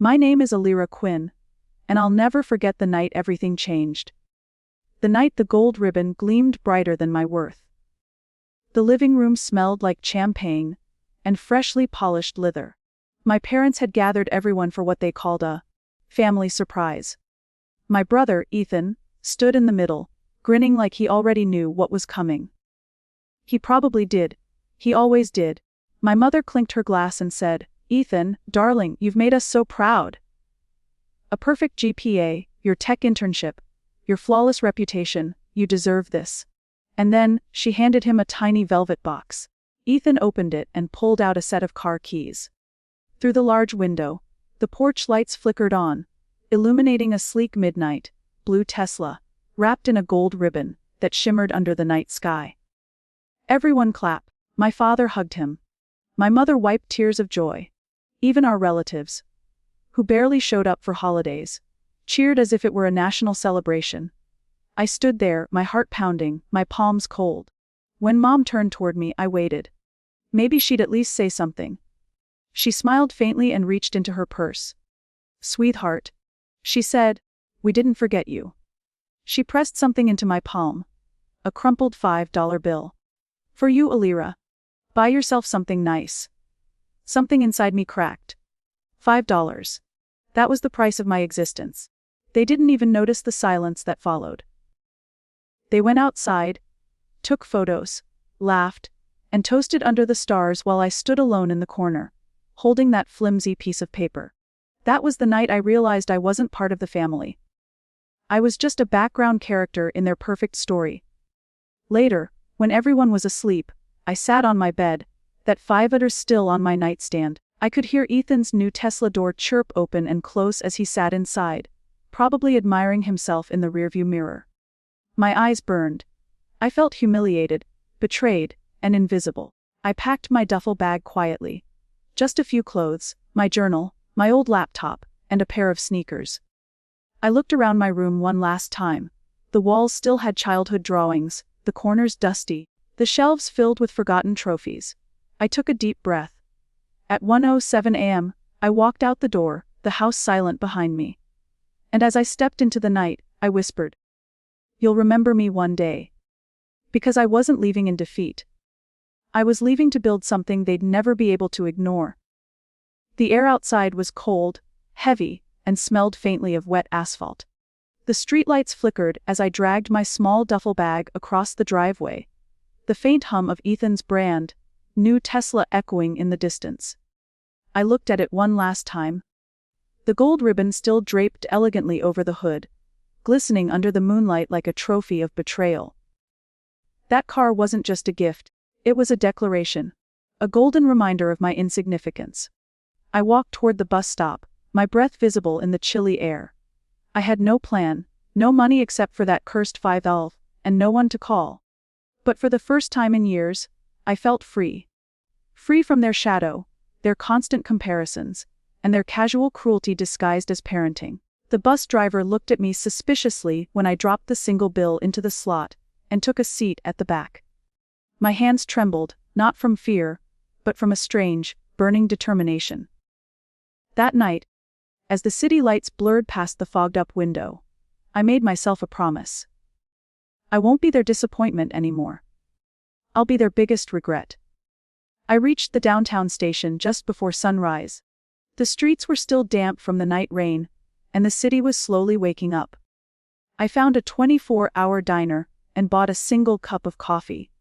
My name is Alyra Quinn, and I'll never forget the night everything changed. The night the gold ribbon gleamed brighter than my worth. The living room smelled like champagne and freshly polished leather. My parents had gathered everyone for what they called a family surprise. My brother, Ethan, stood in the middle, grinning like he already knew what was coming. He probably did. He always did. My mother clinked her glass and said, "Ethan, darling, you've made us so proud. A perfect GPA, your tech internship, your flawless reputation, you deserve this." And then, she handed him a tiny velvet box. Ethan opened it and pulled out a set of car keys. Through the large window, the porch lights flickered on, illuminating a sleek midnight blue Tesla, wrapped in a gold ribbon that shimmered under the night sky. Everyone clapped. My father hugged him. My mother wiped tears of joy. Even our relatives, who barely showed up for holidays, cheered as if it were a national celebration. I stood there, my heart pounding, my palms cold. When Mom turned toward me, I waited. Maybe she'd at least say something. She smiled faintly and reached into her purse. "Sweetheart," she said, "we didn't forget you." She pressed something into my palm. A crumpled $5 bill. "For you, Alyra. Buy yourself something nice." Something inside me cracked. $5. That was the price of my existence. They didn't even notice the silence that followed. They went outside, took photos, laughed, and toasted under the stars while I stood alone in the corner, holding that flimsy piece of paper. That was the night I realized I wasn't part of the family. I was just a background character in their perfect story. Later, when everyone was asleep, I sat on my bed, that $5 still on my nightstand. I could hear Ethan's new Tesla door chirp open and close as he sat inside, probably admiring himself in the rearview mirror. My eyes burned. I felt humiliated, betrayed, and invisible. I packed my duffel bag quietly. Just a few clothes, my journal, my old laptop, and a pair of sneakers. I looked around my room one last time. The walls still had childhood drawings, the corners dusty, the shelves filled with forgotten trophies. I took a deep breath. At 1:07 a.m., I walked out the door, the house silent behind me. And as I stepped into the night, I whispered, "You'll remember me one day." Because I wasn't leaving in defeat. I was leaving to build something they'd never be able to ignore. The air outside was cold, heavy, and smelled faintly of wet asphalt. The streetlights flickered as I dragged my small duffel bag across the driveway, the faint hum of Ethan's brand new Tesla echoing in the distance. I looked at it one last time. The gold ribbon still draped elegantly over the hood, glistening under the moonlight like a trophy of betrayal. That car wasn't just a gift, it was a declaration, a golden reminder of my insignificance. I walked toward the bus stop, my breath visible in the chilly air. I had no plan, no money except for that cursed $5, and no one to call. But for the first time in years, I felt free. Free from their shadow, their constant comparisons, and their casual cruelty disguised as parenting. The bus driver looked at me suspiciously when I dropped the single bill into the slot and took a seat at the back. My hands trembled, not from fear, but from a strange, burning determination. That night, as the city lights blurred past the fogged-up window, I made myself a promise. I won't be their disappointment anymore. I'll be their biggest regret. I reached the downtown station just before sunrise. The streets were still damp from the night rain, and the city was slowly waking up. I found a 24-hour diner and bought a single cup of coffee,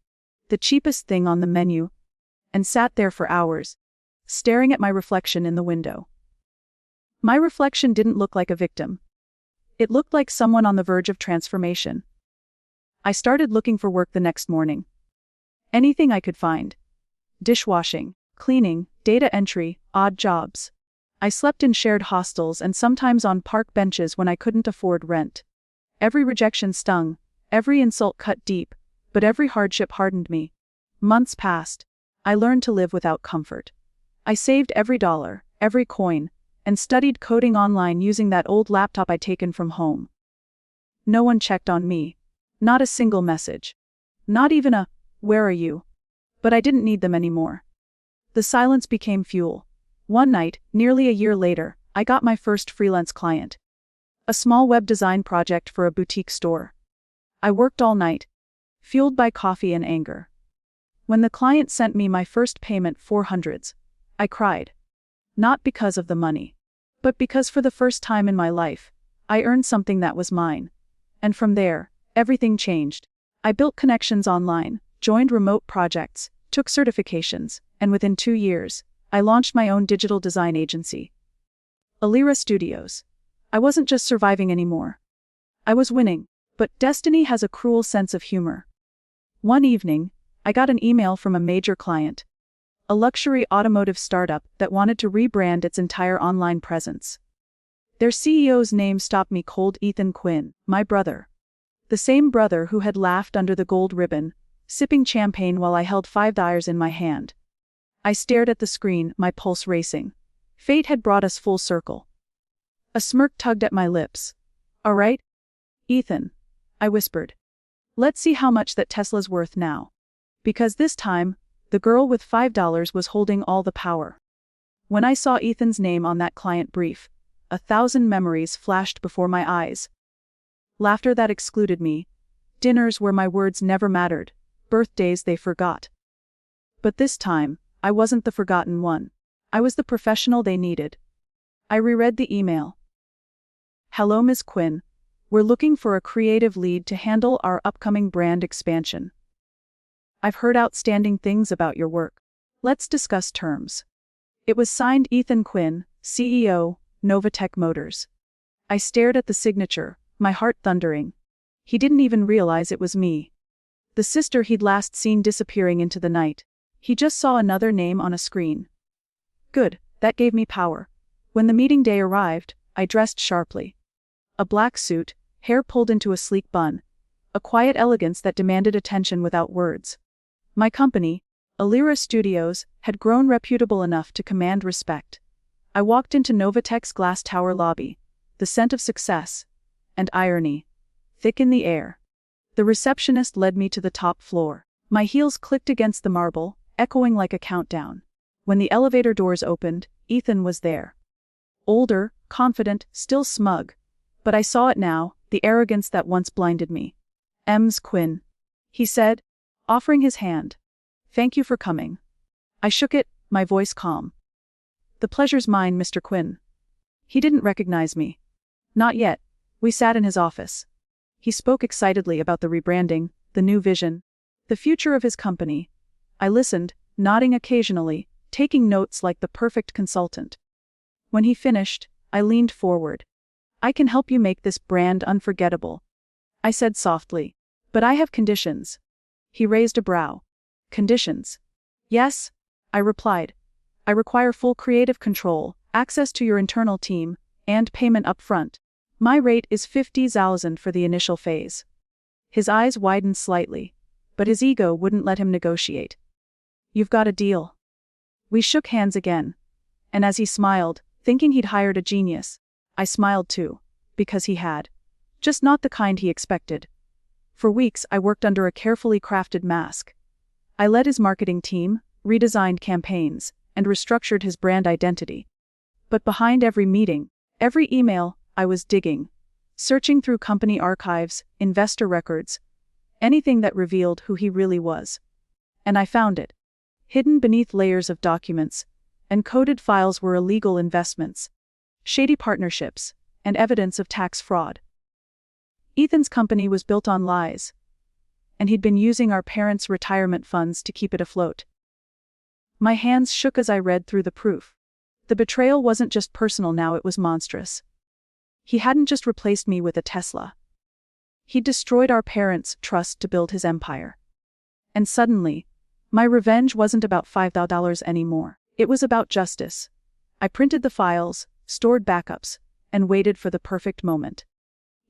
the cheapest thing on the menu, and sat there for hours, staring at my reflection in the window. My reflection didn't look like a victim. It looked like someone on the verge of transformation. I started looking for work the next morning. Anything I could find. Dishwashing, cleaning, data entry, odd jobs. I slept in shared hostels and sometimes on park benches when I couldn't afford rent. Every rejection stung, every insult cut deep, but every hardship hardened me. Months passed. I learned to live without comfort. I saved every dollar, every coin, and studied coding online using that old laptop I'd taken from home. No one checked on me. Not a single message. Not even a, "Where are you?" But I didn't need them anymore. The silence became fuel. One night, nearly a year later, I got my first freelance client. A small web design project for a boutique store. I worked all night, fueled by coffee and anger. When the client sent me my first payment, 400s, I cried. Not because of the money, but because for the first time in my life, I earned something that was mine. And from there, everything changed. I built connections online, joined remote projects, took certifications, and within 2 years, I launched my own digital design agency. Alyra Studios. I wasn't just surviving anymore. I was winning, but destiny has a cruel sense of humor. One evening, I got an email from a major client, a luxury automotive startup that wanted to rebrand its entire online presence. Their CEO's name stopped me cold. Ethan Quinn, my brother. The same brother who had laughed under the gold ribbon, sipping champagne while I held $5 in my hand. I stared at the screen, my pulse racing. Fate had brought us full circle. A smirk tugged at my lips. All right, Ethan, I whispered. Let's see how much that Tesla's worth now. Because this time, the girl with $5 was holding all the power. When I saw Ethan's name on that client brief, 1,000 memories flashed before my eyes. Laughter that excluded me, dinners where my words never mattered, birthdays they forgot. But this time, I wasn't the forgotten one. I was the professional they needed. I reread the email. Hello, Ms. Quinn. We're looking for a creative lead to handle our upcoming brand expansion. I've heard outstanding things about your work. Let's discuss terms. It was signed Ethan Quinn, CEO, Novatech Motors. I stared at the signature, my heart thundering. He didn't even realize it was me. The sister he'd last seen disappearing into the night. He just saw another name on a screen. Good, that gave me power. When the meeting day arrived, I dressed sharply. A black suit, hair pulled into a sleek bun. A quiet elegance that demanded attention without words. My company, Alyra Studios, had grown reputable enough to command respect. I walked into Novatech's glass tower lobby, the scent of success and irony thick in the air. The receptionist led me to the top floor. My heels clicked against the marble, echoing like a countdown. When the elevator doors opened, Ethan was there. Older, confident, still smug. But I saw it now, the arrogance that once blinded me. "Ms. Quinn," he said, offering his hand. "Thank you for coming." I shook it, my voice calm. "The pleasure's mine, Mr. Quinn." He didn't recognize me. Not yet. We sat in his office. He spoke excitedly about the rebranding, the new vision, the future of his company. I listened, nodding occasionally, taking notes like the perfect consultant. When he finished, I leaned forward. "I can help you make this brand unforgettable," I said softly. "But I have conditions." He raised a brow. "Conditions?" "Yes," I replied. "I require full creative control, access to your internal team, and payment up front. My rate is 50,000 for the initial phase." His eyes widened slightly, but his ego wouldn't let him negotiate. "You've got a deal." We shook hands again. And as he smiled, thinking he'd hired a genius, I smiled too, because he had. Just not the kind he expected. For weeks I worked under a carefully crafted mask. I led his marketing team, redesigned campaigns, and restructured his brand identity. But behind every meeting, every email, I was digging, searching through company archives, investor records, anything that revealed who he really was. And I found it. Hidden beneath layers of documents, encoded files were illegal investments, shady partnerships, and evidence of tax fraud. Ethan's company was built on lies, and he'd been using our parents' retirement funds to keep it afloat. My hands shook as I read through the proof. The betrayal wasn't just personal now, it was monstrous. He hadn't just replaced me with a Tesla. He'd destroyed our parents' trust to build his empire. And suddenly, my revenge wasn't about $5,000 anymore. It was about justice. I printed the files, stored backups, and waited for the perfect moment.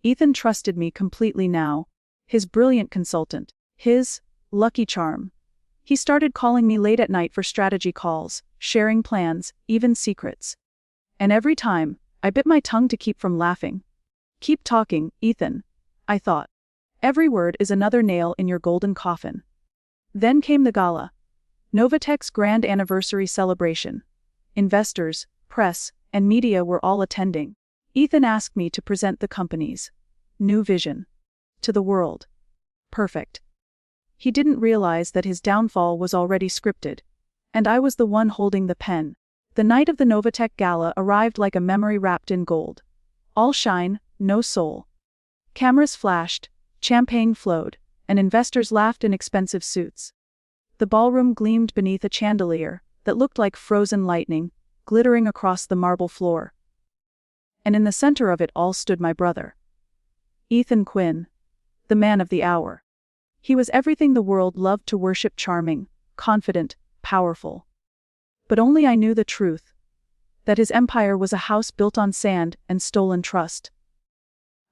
Ethan trusted me completely now, his brilliant consultant, his lucky charm. He started calling me late at night for strategy calls, sharing plans, even secrets. And every time, I bit my tongue to keep from laughing. "Keep talking, Ethan," I thought. "Every word is another nail in your golden coffin." Then came the gala. Novatech's grand anniversary celebration. Investors, press, and media were all attending. Ethan asked me to present the company's new vision to the world. Perfect. He didn't realize that his downfall was already scripted, and I was the one holding the pen. The night of the Novatech Gala arrived like a memory wrapped in gold. All shine, no soul. Cameras flashed, champagne flowed, and investors laughed in expensive suits. The ballroom gleamed beneath a chandelier that looked like frozen lightning, glittering across the marble floor. And in the center of it all stood my brother, Ethan Quinn, the man of the hour. He was everything the world loved to worship: charming, confident, powerful. But only I knew the truth, that his empire was a house built on sand and stolen trust.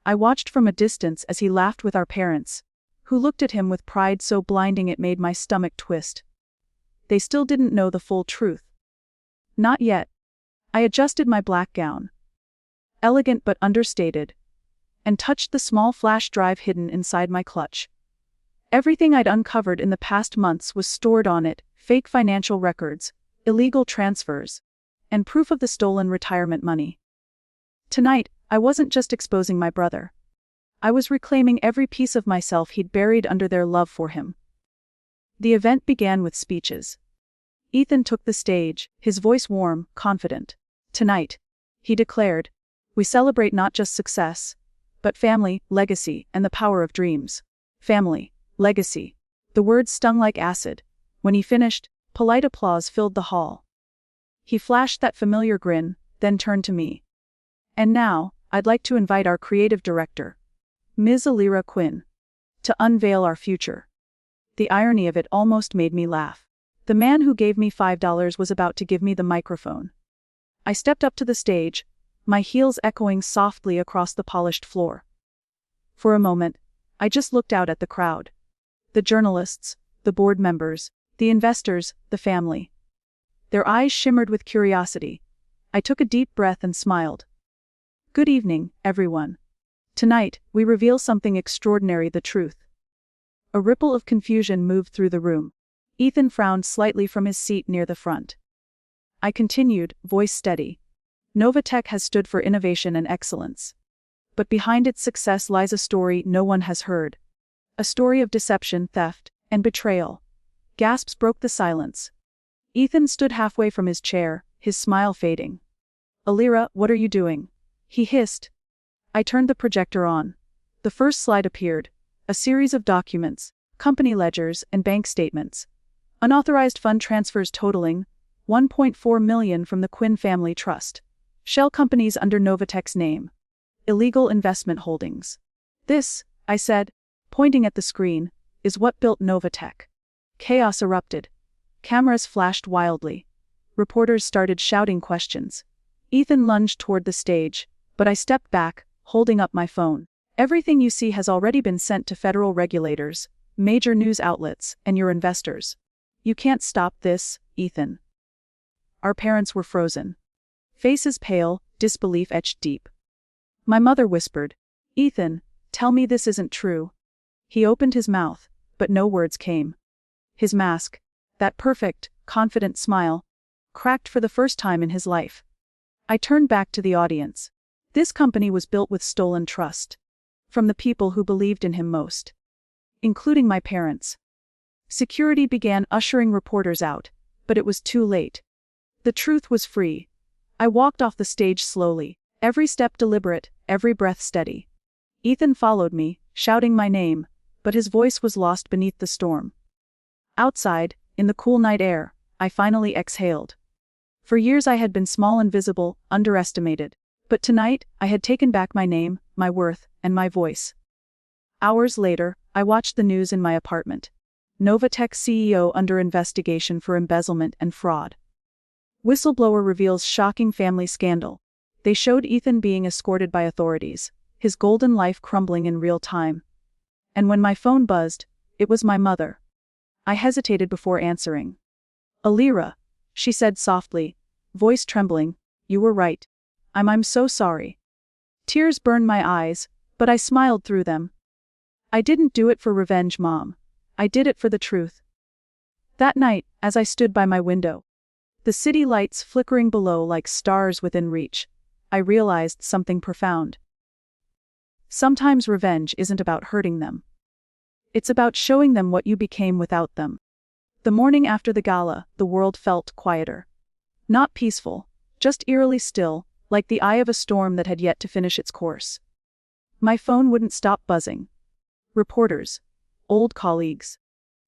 I watched from a distance as he laughed with our parents, who looked at him with pride so blinding it made my stomach twist. They still didn't know the full truth. Not yet. I adjusted my black gown, elegant but understated, and touched the small flash drive hidden inside my clutch. Everything I'd uncovered in the past months was stored on it: fake financial records, illegal transfers, and proof of the stolen retirement money. Tonight, I wasn't just exposing my brother. I was reclaiming every piece of myself he'd buried under their love for him. The event began with speeches. Ethan took the stage, his voice warm, confident. Tonight, he declared, we celebrate not just success, but family, legacy, and the power of dreams. Family, legacy. The words stung like acid. When he finished, polite applause filled the hall. He flashed that familiar grin, then turned to me. And now, I'd like to invite our creative director, Ms. Alyra Quinn, to unveil our future. The irony of it almost made me laugh. The man who gave me $5 was about to give me the microphone. I stepped up to the stage, my heels echoing softly across the polished floor. For a moment, I just looked out at the crowd. The journalists, the board members, the investors, the family. Their eyes shimmered with curiosity. I took a deep breath and smiled. Good evening, everyone. Tonight, we reveal something extraordinary: the truth. A ripple of confusion moved through the room. Ethan frowned slightly from his seat near the front. I continued, voice steady. Novatech has stood for innovation and excellence. But behind its success lies a story no one has heard. A story of deception, theft, and betrayal. Gasps broke the silence. Ethan stood halfway from his chair, his smile fading. Alyra, what are you doing? He hissed. I turned the projector on. The first slide appeared. A series of documents, company ledgers, and bank statements. Unauthorized fund transfers totaling $1.4 million from the Quinn Family Trust. Shell companies under Novatech's name. Illegal investment holdings. This, I said, pointing at the screen, is what built Novatech. Chaos erupted. Cameras flashed wildly. Reporters started shouting questions. Ethan lunged toward the stage, but I stepped back, holding up my phone. Everything you see has already been sent to federal regulators, major news outlets, and your investors. You can't stop this, Ethan. Our parents were frozen. Faces pale, disbelief etched deep. My mother whispered, Ethan, tell me this isn't true. He opened his mouth, but no words came. His mask, that perfect, confident smile, cracked for the first time in his life. I turned back to the audience. This company was built with stolen trust. From the people who believed in him most. Including my parents. Security began ushering reporters out, but it was too late. The truth was free. I walked off the stage slowly, every step deliberate, every breath steady. Ethan followed me, shouting my name, but his voice was lost beneath the storm. Outside, in the cool night air, I finally exhaled. For years I had been small and visible, underestimated. But tonight, I had taken back my name, my worth, and my voice. Hours later, I watched the news in my apartment. Novatech CEO under investigation for embezzlement and fraud. Whistleblower reveals shocking family scandal. They showed Ethan being escorted by authorities, his golden life crumbling in real time. And when my phone buzzed, it was my mother. I hesitated before answering. Alyra, she said softly, voice trembling, you were right. I'm so sorry. Tears burned my eyes, but I smiled through them. I didn't do it for revenge, Mom. I did it for the truth. That night, as I stood by my window, the The city lights flickering below like stars within reach, I realized something profound. Sometimes revenge isn't about hurting them. It's about showing them what you became without them. The morning after the gala, the world felt quieter. Not peaceful, just eerily still, like the eye of a storm that had yet to finish its course. My phone wouldn't stop buzzing. Reporters, old colleagues,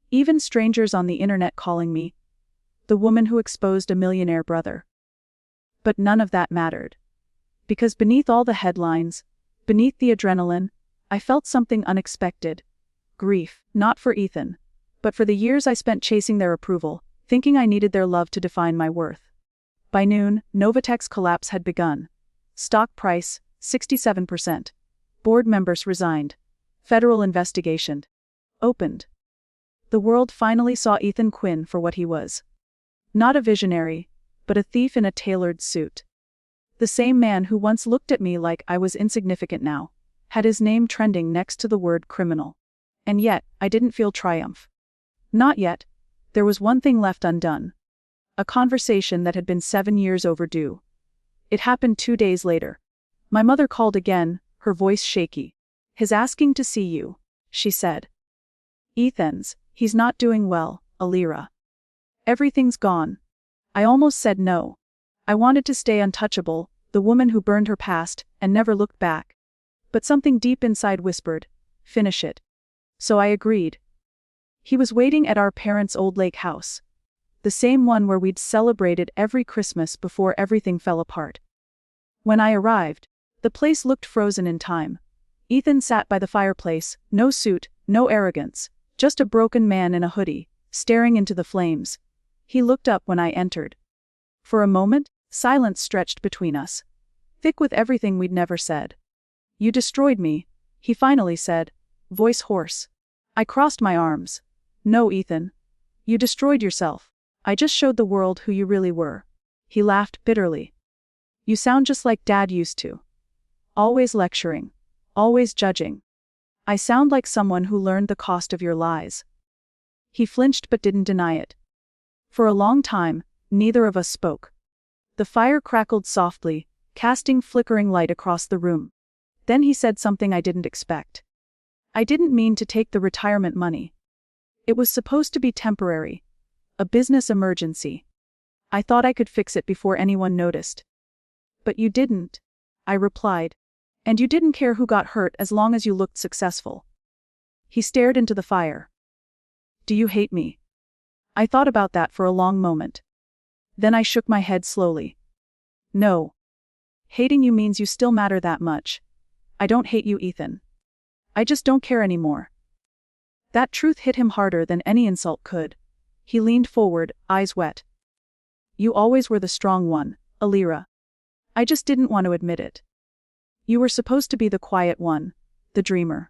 even strangers on the internet calling me the woman who exposed a millionaire brother. But none of that mattered. Because beneath all the headlines, beneath the adrenaline, I felt something unexpected. Grief, not for Ethan, but for the years I spent chasing their approval, thinking I needed their love to define my worth. By noon, Novatech's collapse had begun. Stock price, 67%. Board members resigned. Federal investigation opened. The world finally saw Ethan Quinn for what he was. Not a visionary, but a thief in a tailored suit. The same man who once looked at me like I was insignificant now had his name trending next to the word criminal. And yet, I didn't feel triumph. Not yet. There was one thing left undone. A conversation that had been 7 years overdue. It happened 2 days later. My mother called again, her voice shaky. "He's asking to see you," she said. He's not doing well, Alyra. Everything's gone." I almost said no. I wanted to stay untouchable, the woman who burned her past and never looked back. But something deep inside whispered, "Finish it." So I agreed. He was waiting at our parents' old lake house. The same one where we'd celebrated every Christmas before everything fell apart. When I arrived, the place looked frozen in time. Ethan sat by the fireplace, no suit, no arrogance, just a broken man in a hoodie, staring into the flames. He looked up when I entered. For a moment, silence stretched between us, thick with everything we'd never said. "You destroyed me," he finally said, voice hoarse. I crossed my arms. "No, Ethan. You destroyed yourself. I just showed the world who you really were." He laughed bitterly. "You sound just like Dad used to. Always lecturing. Always judging. I sound like someone who learned the cost of your lies." He flinched but didn't deny it. For a long time, neither of us spoke. The fire crackled softly, casting flickering light across the room. Then he said something I didn't expect. "I didn't mean to take the retirement money. It was supposed to be temporary. A business emergency. I thought I could fix it before anyone noticed." "But you didn't," I replied. "And you didn't care who got hurt as long as you looked successful." He stared into the fire. "Do you hate me?" I thought about that for a long moment. Then I shook my head slowly. "No. Hating you means you still matter that much. I don't hate you, Ethan. I just don't care anymore." That truth hit him harder than any insult could. He leaned forward, eyes wet. "You always were the strong one, Alyra. I just didn't want to admit it. You were supposed to be the quiet one, the dreamer.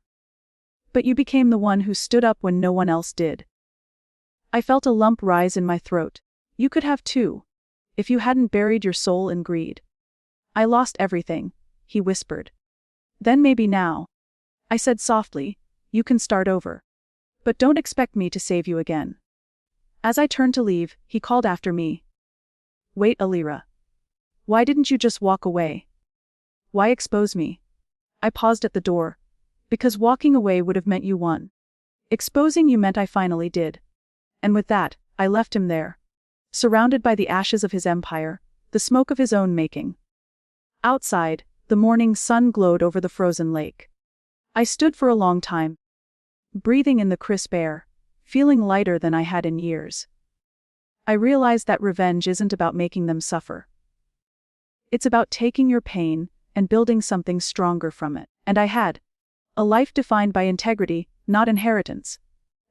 But you became the one who stood up when no one else did." I felt a lump rise in my throat. "You could have too, if you hadn't buried your soul in greed." "I lost everything," he whispered. "Then maybe now," I said softly, "you can start over. But don't expect me to save you again." As I turned to leave, he called after me. "Wait, Alyra. Why didn't you just walk away? Why expose me?" I paused at the door. "Because walking away would have meant you won. Exposing you meant I finally did." And with that, I left him there, surrounded by the ashes of his empire, the smoke of his own making. Outside, the morning sun glowed over the frozen lake. I stood for a long time, breathing in the crisp air, feeling lighter than I had in years. I realized that revenge isn't about making them suffer. It's about taking your pain and building something stronger from it. And I had a life defined by integrity, not inheritance.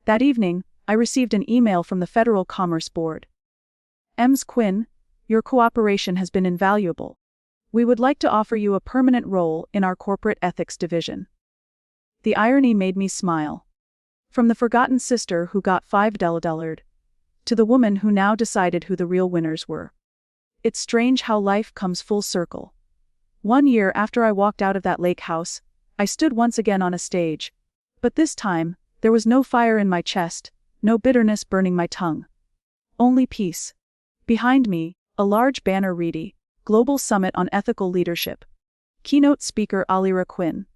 That evening, I received an email from the Federal Commerce Board. "Ms. Quinn, your cooperation has been invaluable. We would like to offer you a permanent role in our corporate ethics division." The irony made me smile. From the forgotten sister who got $5 to the woman who now decided who the real winners were. It's strange how life comes full circle. 1 year after I walked out of that lake house, I stood once again on a stage. But this time, there was no fire in my chest, no bitterness burning my tongue. Only peace. Behind me, a large banner read, Global Summit on Ethical Leadership. Keynote speaker Alyra Quinn.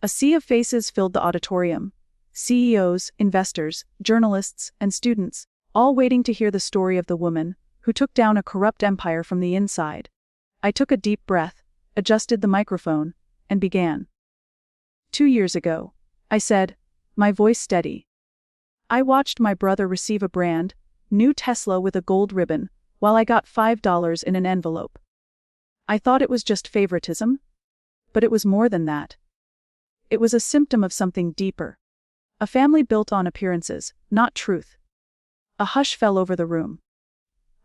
A sea of faces filled the auditorium. CEOs, investors, journalists, and students, all waiting to hear the story of the woman who took down a corrupt empire from the inside. I took a deep breath, adjusted the microphone, and began. 2 years ago, I said, my voice steady. I watched my brother receive a brand new Tesla with a gold ribbon, while I got $5 in an envelope. I thought it was just favoritism, but it was more than that. It was a symptom of something deeper. A family built on appearances, not truth. A hush fell over the room.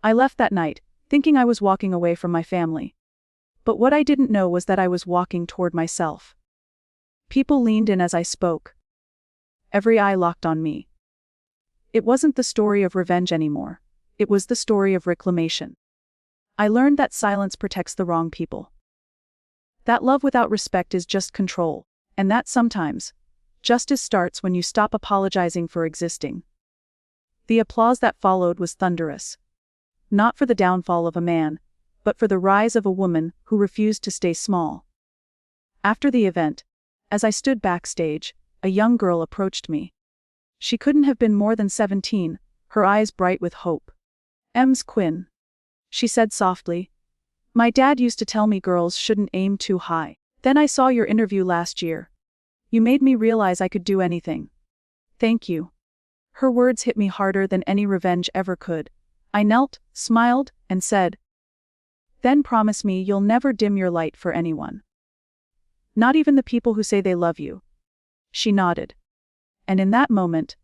I left that night, thinking I was walking away from my family. But what I didn't know was that I was walking toward myself. People leaned in as I spoke. Every eye locked on me. It wasn't the story of revenge anymore. It was the story of reclamation. I learned that silence protects the wrong people. That love without respect is just control, and that sometimes, justice starts when you stop apologizing for existing. The applause that followed was thunderous. Not for the downfall of a man, but for the rise of a woman who refused to stay small. After the event, as I stood backstage, a young girl approached me. She couldn't have been more than 17, her eyes bright with hope. "Ms. Quinn," she said softly. "My dad used to tell me girls shouldn't aim too high. Then I saw your interview last year. You made me realize I could do anything. Thank you." Her words hit me harder than any revenge ever could. I knelt, smiled, and said, "Then promise me you'll never dim your light for anyone. Not even the people who say they love you." She nodded. And in that moment,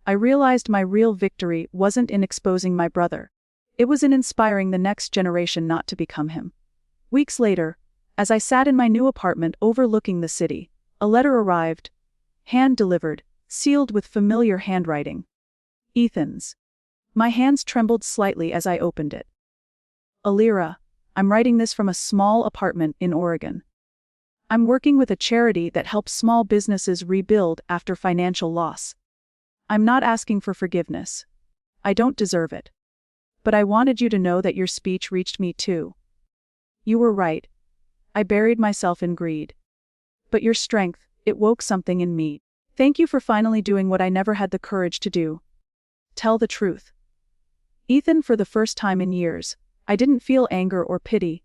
I realized my real victory wasn't in exposing my brother. It was in inspiring the next generation not to become him. Weeks later, as I sat in my new apartment overlooking the city, a letter arrived, hand-delivered, sealed with familiar handwriting. Ethan's. My hands trembled slightly as I opened it. "Alyra, I'm writing this from a small apartment in Oregon. I'm working with a charity that helps small businesses rebuild after financial loss. I'm not asking for forgiveness. I don't deserve it. But I wanted you to know that your speech reached me too. You were right. I buried myself in greed. But your strength, it woke something in me. Thank you for finally doing what I never had the courage to do. Tell the truth." Ethan, for the first time in years, I didn't feel anger or pity.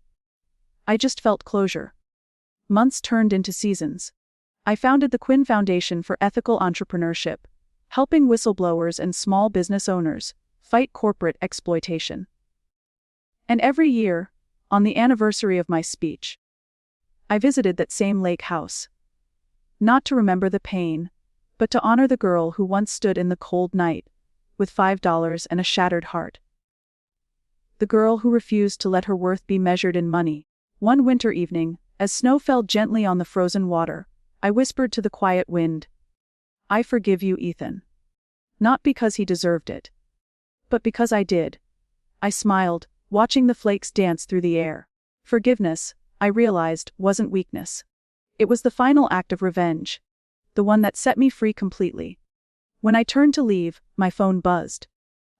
I just felt closure. Months turned into seasons. I founded the Quinn Foundation for Ethical Entrepreneurship, helping whistleblowers and small business owners fight corporate exploitation. And every year, on the anniversary of my speech, I visited that same lake house. Not to remember the pain, but to honor the girl who once stood in the cold night, with $5 and a shattered heart. The girl who refused to let her worth be measured in money. One winter evening, as snow fell gently on the frozen water, I whispered to the quiet wind, "I forgive you, Ethan." Not because he deserved it, but because I did. I smiled, watching the flakes dance through the air. Forgiveness, I realized, wasn't weakness. It was the final act of revenge, the one that set me free completely. When I turned to leave, my phone buzzed.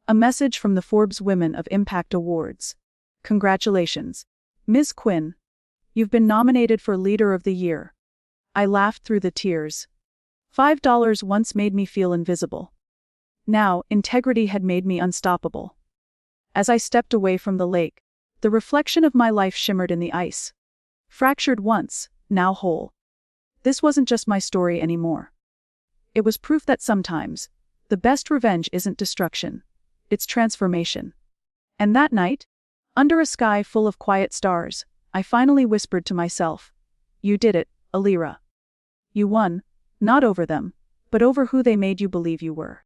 A message from the Forbes Women of Impact Awards. "Congratulations, Ms. Quinn. You've been nominated for Leader of the Year." I laughed through the tears. $5 once made me feel invisible. Now, integrity had made me unstoppable. As I stepped away from the lake, the reflection of my life shimmered in the ice. Fractured once, now whole. This wasn't just my story anymore. It was proof that sometimes, the best revenge isn't destruction, it's transformation. And that night, under a sky full of quiet stars, I finally whispered to myself, "You did it, Alyra. You won, not over them, but over who they made you believe you were."